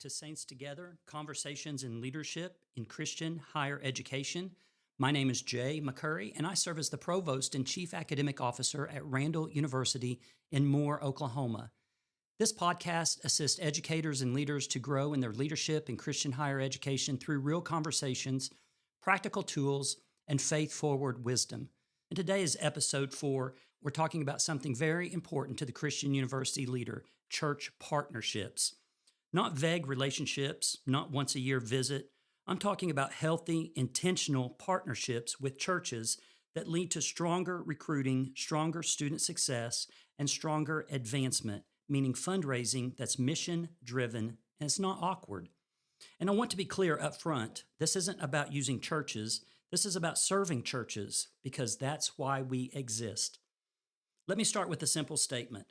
to Saints Together Conversations in Leadership in Christian Higher Education. My name is Jay McCurry, and I serve as the Provost and Chief Academic Officer at Randall University in Moore, Oklahoma. This podcast assists educators and leaders to grow in their leadership in Christian higher education through real conversations, practical tools, and faith-forward wisdom. And today is episode 4. We're talking about something very important to the Christian university leader: church partnerships. Not vague relationships, not once a year visit. I'm talking about healthy, intentional partnerships with churches that lead to stronger recruiting, stronger student success, and stronger advancement, meaning fundraising that's mission-driven and it's not awkward. And I want to be clear up front, this isn't about using churches. This is about serving churches because that's why we exist. Let me start with a simple statement.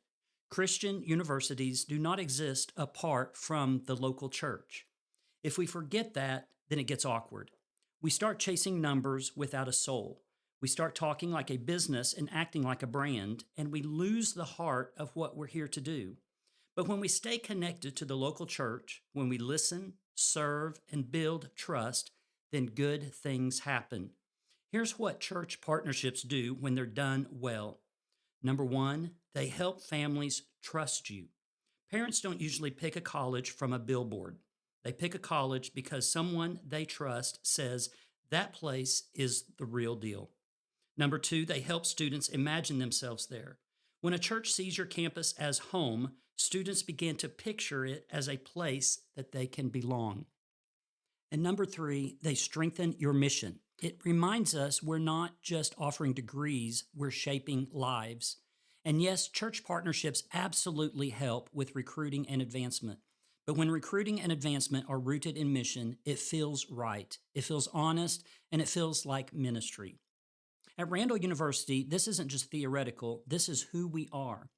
Christian universities do not exist apart from the local church. If we forget that, then it gets awkward. We start chasing numbers without a soul. We start talking like a business and acting like a brand, and we lose the heart of what we're here to do. But when we stay connected to the local church, when we listen, serve, and build trust, then good things happen. Here's what church partnerships do when they're done well. Number 1, they help families trust you. Parents don't usually pick a college from a billboard. They pick a college because someone they trust says that place is the real deal. Number 2, they help students imagine themselves there. When a church sees your campus as home, students begin to picture it as a place that they can belong. And number 3, they strengthen your mission. It reminds us we're not just offering degrees, we're shaping lives. And yes, church partnerships absolutely help with recruiting and advancement. But when recruiting and advancement are rooted in mission, it feels right, it feels honest, and it feels like ministry. At Randall University, this isn't just theoretical, this is who we are.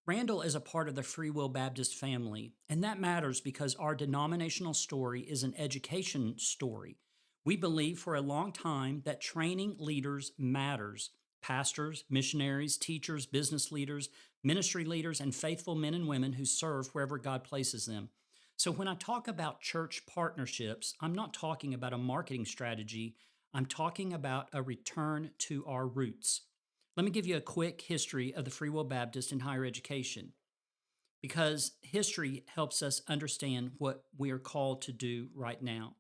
Randall is a part of the Free Will Baptist family, and that matters because our denominational story is an education story. We believe for a long time that training leaders matters. Pastors, missionaries, teachers, business leaders, ministry leaders, and faithful men and women who serve wherever God places them. So when I talk about church partnerships, I'm not talking about a marketing strategy. I'm talking about a return to our roots. Let me give you a quick history of the Free Will Baptist in higher education, because history helps us understand what we are called to do right now.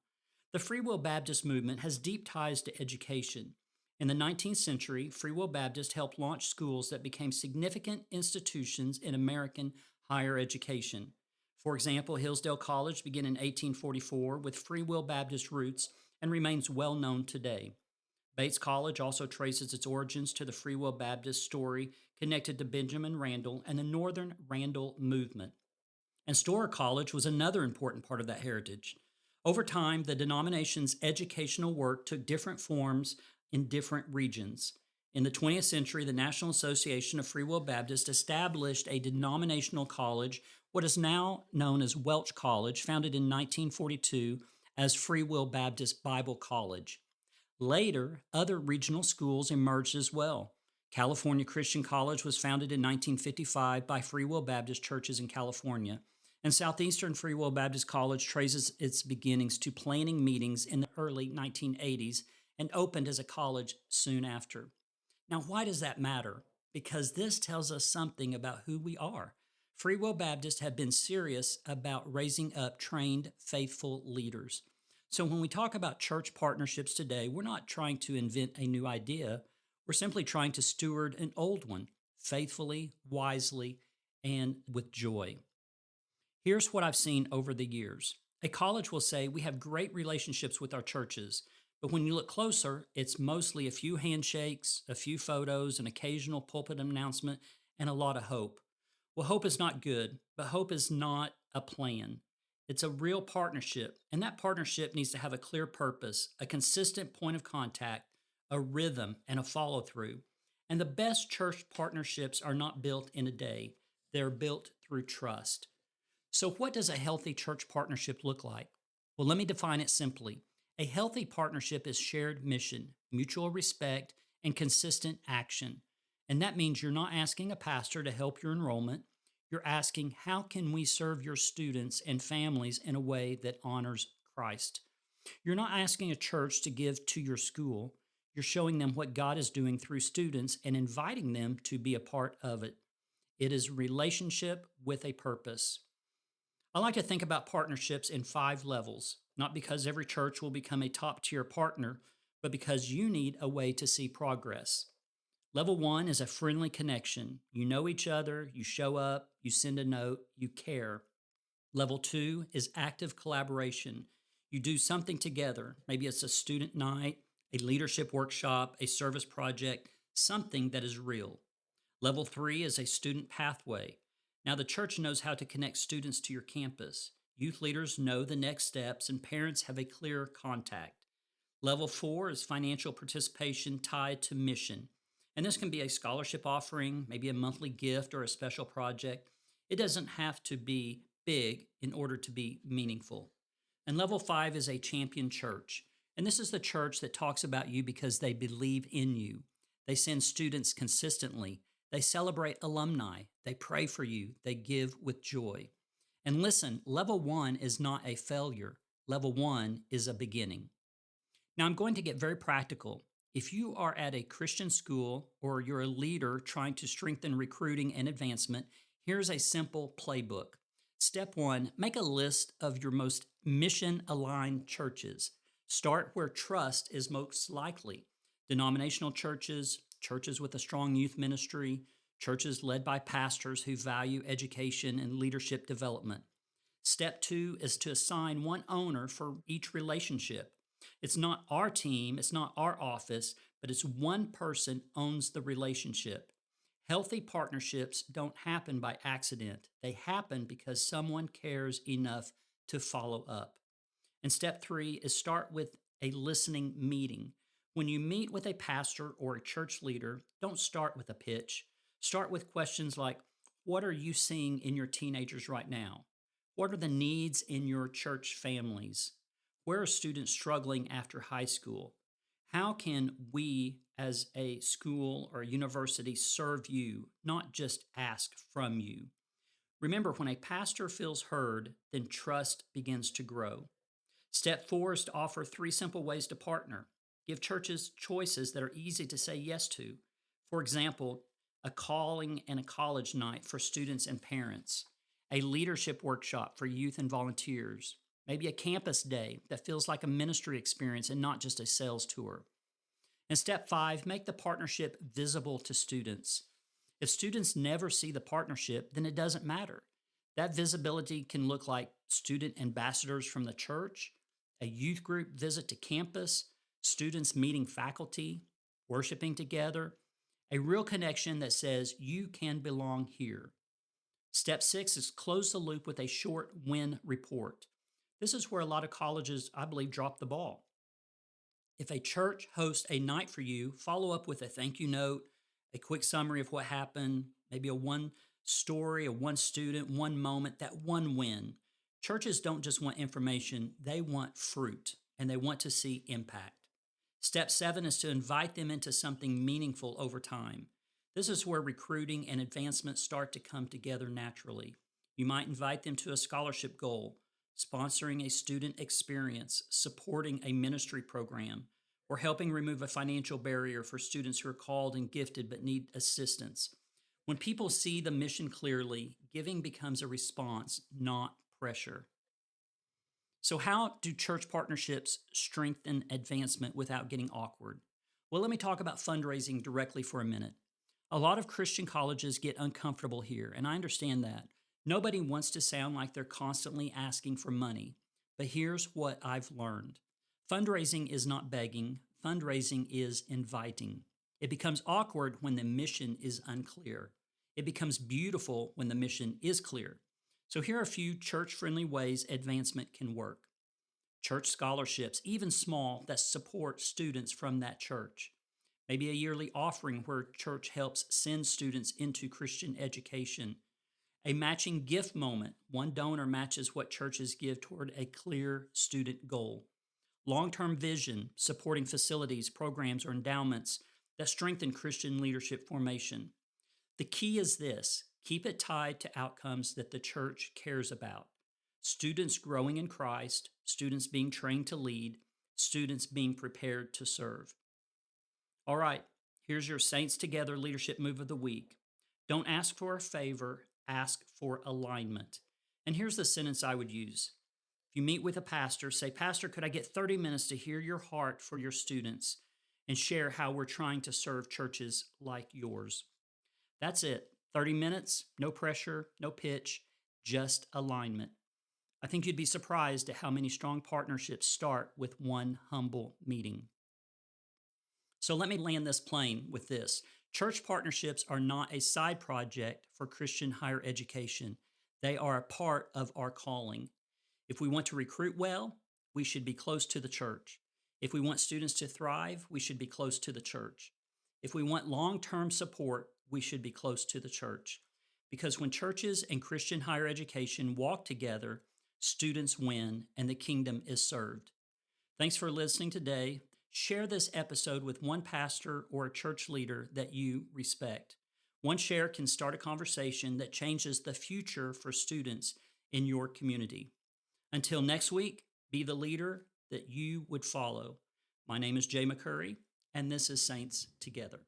The Free Will Baptist movement has deep ties to education. In the 19th century, Free Will Baptist helped launch schools that became significant institutions in American higher education. For example, Hillsdale College began in 1844 with Free Will Baptist roots and remains well known today. Bates College also traces its origins to the Free Will Baptist story connected to Benjamin Randall and the Northern Randall movement. And Storer College was another important part of that heritage. Over time, the denomination's educational work took different forms in different regions. In the 20th century, the National Association of Free Will Baptists established a denominational college, what is now known as Welch College, founded in 1942 as Free Will Baptist Bible College. Later, other regional schools emerged as well. California Christian College was founded in 1955 by Free Will Baptist churches in California, and Southeastern Free Will Baptist College traces its beginnings to planning meetings in the early 1980s and opened as a college soon after. Now, why does that matter? Because this tells us something about who we are. Free Will Baptists have been serious about raising up trained, faithful leaders. So when we talk about church partnerships today, we're not trying to invent a new idea. We're simply trying to steward an old one faithfully, wisely, and with joy. Here's what I've seen over the years. A college will say, we have great relationships with our churches, but when you look closer, it's mostly a few handshakes, a few photos, an occasional pulpit announcement, and a lot of hope. Well, hope is not good, but hope is not a plan. It's a real partnership, and that partnership needs to have a clear purpose, a consistent point of contact, a rhythm, and a follow-through. And the best church partnerships are not built in a day. They're built through trust. So what does a healthy church partnership look like? Well, let me define it simply. A healthy partnership is shared mission, mutual respect, and consistent action. And that means you're not asking a pastor to help your enrollment. You're asking, how can we serve your students and families in a way that honors Christ? You're not asking a church to give to your school. You're showing them what God is doing through students and inviting them to be a part of it. It is relationship with a purpose. I like to think about partnerships in 5 levels, not because every church will become a top tier partner, but because you need a way to see progress. Level 1 is a friendly connection. You know each other, you show up, you send a note, you care. Level 2 is active collaboration. You do something together. Maybe it's a student night, a leadership workshop, a service project, something that is real. Level 3 is a student pathway. Now, the church knows how to connect students to your campus. Youth leaders know the next steps, and parents have a clear contact. Level 4 is financial participation tied to mission. And this can be a scholarship offering, maybe a monthly gift or a special project. It doesn't have to be big in order to be meaningful. And level 5 is a champion church. And this is the church that talks about you because they believe in you. They send students consistently. They celebrate alumni. They pray for you. They give with joy. And listen, level 1 is not a failure. Level 1 is a beginning. Now, I'm going to get very practical. If you are at a Christian school or you're a leader trying to strengthen recruiting and advancement, here's a simple playbook. Step 1, make a list of your most mission aligned churches. Start where trust is most likely. Denominational churches, churches with a strong youth ministry, churches led by pastors who value education and leadership development. Step 2 is to assign one owner for each relationship. It's not our team, it's not our office, but it's one person owns the relationship. Healthy partnerships don't happen by accident. They happen because someone cares enough to follow up. And step 3 is start with a listening meeting. When you meet with a pastor or a church leader, don't start with a pitch. Start with questions like, what are you seeing in your teenagers right now? What are the needs in your church families? Where are students struggling after high school? How can we as a school or a university serve you, not just ask from you? Remember, when a pastor feels heard, then trust begins to grow. Step 4 is to offer 3 simple ways to partner. Give churches choices that are easy to say yes to. For example, a calling and a college night for students and parents, a leadership workshop for youth and volunteers, maybe a campus day that feels like a ministry experience and not just a sales tour. And step 5, make the partnership visible to students. If students never see the partnership, then it doesn't matter. That visibility can look like student ambassadors from the church, a youth group visit to campus, students meeting faculty, worshiping together, a real connection that says you can belong here. Step 6 is close the loop with a short win report. This is where a lot of colleges, I believe, drop the ball. If a church hosts a night for you, follow up with a thank you note, a quick summary of what happened, maybe a one story, a one student, one moment, that one win. Churches don't just want information, they want fruit and they want to see impact. Step 7 is to invite them into something meaningful over time. This is where recruiting and advancement start to come together naturally. You might invite them to a scholarship goal, sponsoring a student experience, supporting a ministry program, or helping remove a financial barrier for students who are called and gifted but need assistance. When people see the mission clearly, giving becomes a response, not pressure. So, how do church partnerships strengthen advancement without getting awkward? Well, let me talk about fundraising directly for a minute. A lot of Christian colleges get uncomfortable here, and I understand that. Nobody wants to sound like they're constantly asking for money. But here's what I've learned: fundraising is not begging, fundraising is inviting. It becomes awkward when the mission is unclear. It becomes beautiful when the mission is clear. So, here are a few church friendly ways advancement can work. Church scholarships, even small, that support students from that church. Maybe a yearly offering where church helps send students into Christian education. A matching gift moment. One donor matches what churches give toward a clear student goal. Long-term vision, supporting facilities, programs, or endowments that strengthen Christian leadership formation. The key is this: Keep it tied to outcomes that the church cares about: students growing in Christ, students being trained to lead, students being prepared to serve. All right, here's your Saints Together Leadership Move of the Week. Don't ask for a favor, ask for alignment. And here's the sentence I would use. If you meet with a pastor, say, "Pastor, could I get 30 minutes to hear your heart for your students and share how we're trying to serve churches like yours?" That's it. 30 minutes, no pressure, no pitch, just alignment. I think you'd be surprised at how many strong partnerships start with one humble meeting. So let me land this plane with this. Church partnerships are not a side project for Christian higher education. They are a part of our calling. If we want to recruit well, we should be close to the church. If we want students to thrive, we should be close to the church. If we want long-term support, we should be close to the church. Because when churches and Christian higher education walk together, students win and the kingdom is served. Thanks for listening today. Share this episode with one pastor or a church leader that you respect. One share can start a conversation that changes the future for students in your community. Until next week, be the leader that you would follow. My name is Jay McCurry, and this is Saints Together.